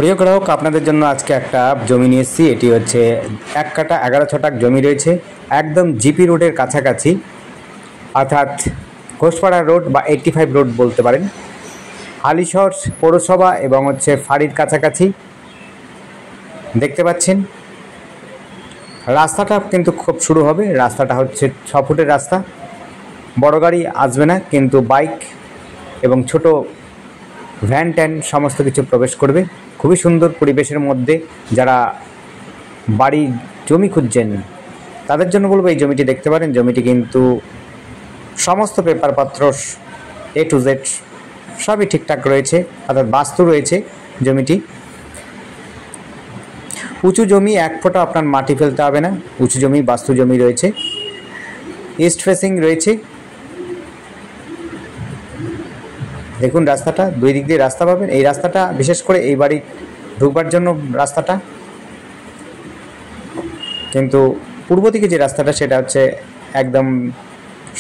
প্রিয় গ্রাহক, আপনাদের জন্য আজকে একটা জমি নিয়ে এসেছি। এটি হচ্ছে 1 কাঠা 11 ছটাক জমি রয়েছে একদম জিপি রোডের কাছাকাছি, অর্থাৎ ঘোষপাড়া রোড বা 85 রোড বলতে পারেন। হালিশহর পৌরসভা এবং হচ্ছে ফাঁড়ির কাছাকাছি দেখতে পাচ্ছেন। রাস্তাটা কিন্তু খুব শুরু হবে। রাস্তাটা হচ্ছে 6 ফুটের রাস্তা, বড় গাড়ি আসবে না, কিন্তু বাইক এবং ছোট ভ্যান ট্যান সমস্ত কিছু প্রবেশ করবে। খুবই সুন্দর পরিবেশের মধ্যে যারা বাড়ি জমি খুঁজছেন তাদের জন্য বলবো এই জমিটি দেখতে পারেন। জমিটি কিন্তু সমস্ত পেপারপত্র A to Z সবই ঠিকঠাক রয়েছে, অর্থাৎ বাস্তু রয়েছে জমিটি। উঁচু জমি, 1 ফোঁটা আপনার মাটি ফেলতে হবে না। উঁচু জমি, বাস্তু জমি রয়েছে। ইস্ট ফেসিং রয়েছে। দেখুন রাস্তাটা, 2 দিক দিয়ে রাস্তা পাবেন। এই রাস্তাটা বিশেষ করে এই বাড়ি ঢুকবার জন্য রাস্তাটা, কিন্তু পূর্ব দিকে যে রাস্তাটা সেটা হচ্ছে একদম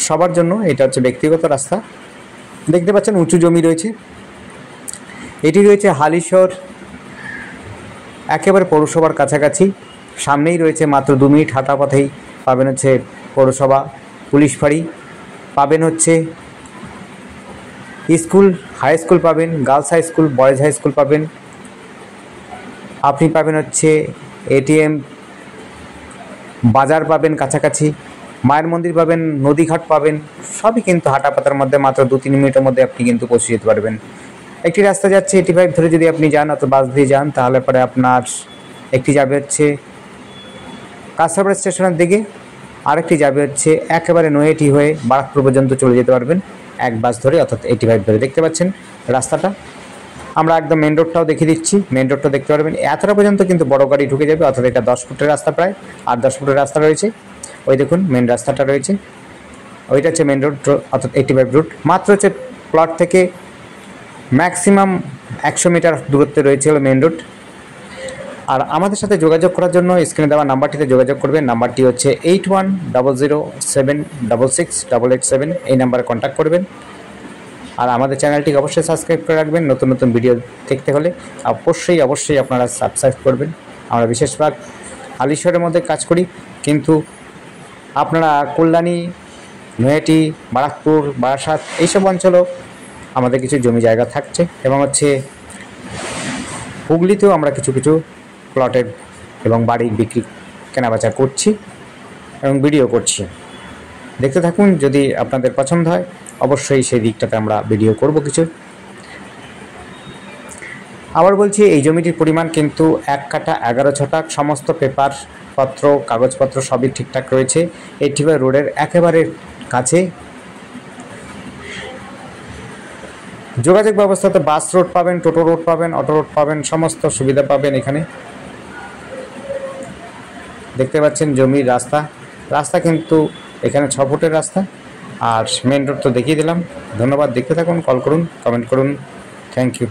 সবার জন্য। এটা হচ্ছে ব্যক্তিগত রাস্তা। দেখতে পাচ্ছেন উঁচু জমি রয়েছে। এটি রয়েছে হালিশহর একেবারে পৌরসভার কাছাকাছি। সামনেই রয়েছে, মাত্র 2 মিনিট হাঁটা পথেই পাবেন হচ্ছে পৌরসভা, পুলিশ ফাঁড়ি পাবেন, হচ্ছে স্কুল, হাই স্কুল পাবেন, girls high school, boys high school পাবেন। আপনি পাবেন হচ্ছে ATM, বাজার পাবেন কাছাকাছি, মায়ের মন্দির পাবেন, নদীঘাট পাবেন। সবই কিন্তু হাঁটাপাতার মধ্যে, মাত্র 2-3 মিনিটের মধ্যে আপনি কিন্তু পৌঁছে যেতে পারবেন। একটি রাস্তা যাচ্ছে 85 ধরে যদি আপনি যান, অথবা বাস দিয়ে যান, তাহলে পরে আপনার একটি যাবে হচ্ছে কাঁচরাপাড়া স্টেশনের দিকে, আরেকটি যাবে হচ্ছে একেবারে নৈহাটি হয়ে বারাকপুর পর্যন্ত চলে যেতে পারবেন এক বাস ধরে, অর্থাৎ 85 ধরে। দেখতে পাচ্ছেন রাস্তাটা। আমরা একদম মেন রোডটাও দেখিয়ে দিচ্ছি। মেন রোডটা দেখতে পারবেন। এতটা পর্যন্ত কিন্তু বড় গাড়ি ঢুকে যাবে, অর্থাৎ এটা 10 ফুটের রাস্তা প্রায়। আর 10 ফুটের রাস্তা রয়েছে। ওই দেখুন মেন রাস্তাটা রয়েছে, ওইটা হচ্ছে মেন রোড, অর্থাৎ 85 রুট। মাত্র হচ্ছে প্লট থেকে ম্যাক্সিমাম 100 মিটার দূরত্বে রয়েছে হলো মেন রোড। আর আমাদের সাথে যোগাযোগ করার জন্য স্ক্রিনে দেওয়া নাম্বারটিতে যোগাযোগ করবেন। নাম্বারটি হচ্ছে 8100766887। এই নাম্বারে কন্ট্যাক্ট করবেন। আর আমাদের চ্যানেলটিকে অবশ্যই সাবস্ক্রাইব করে রাখবেন। নতুন নতুন ভিডিও দেখতে হলে অবশ্যই আপনারা সাবস্ক্রাইব করবেন। আমরা বিশেষভাগ হালিশহরের মধ্যে কাজ করি, কিন্তু আপনারা কল্যাণী, নৈহাটি, বারাকপুর, বারাসাত এইসব অঞ্চলেও আমাদের কিছু জমি জায়গা থাকছে, এবং হচ্ছে হুগলিতেও আমরা কিছু কিছু প্লটের এবং বাড়ির বিক্রি কেনাবেচা করছি এবং ভিডিও করছি। দেখতে থাকুন। যদি আপনাদের পছন্দ হয় অবশ্যই সেই দিকটাতে আমরা ভিডিও করব কিছু। আবার বলছি, এই জমিটির পরিমাণ কিন্তু 1 কাঠা 11 ছটাক। সমস্ত পেপার পত্র, কাগজপত্র সবই ঠিকঠাক রয়েছে। 85 রোডের একেবারে কাছে। যোগাযোগ ব্যবস্থাতে বাস রোড পাবেন, টোটো রোড পাবেন, অটো রোড পাবেন, সমস্ত সুবিধা পাবেন এখানে। দেখতে পাচ্ছেন জমির রাস্তা। রাস্তা কিন্তু এখানে 6 ফুটের রাস্তা। আর মেন রোড তো দেখিয়ে দিলাম। ধন্যবাদ। দেখতে থাকুন, কল করুন, কমেন্ট করুন। Thank you.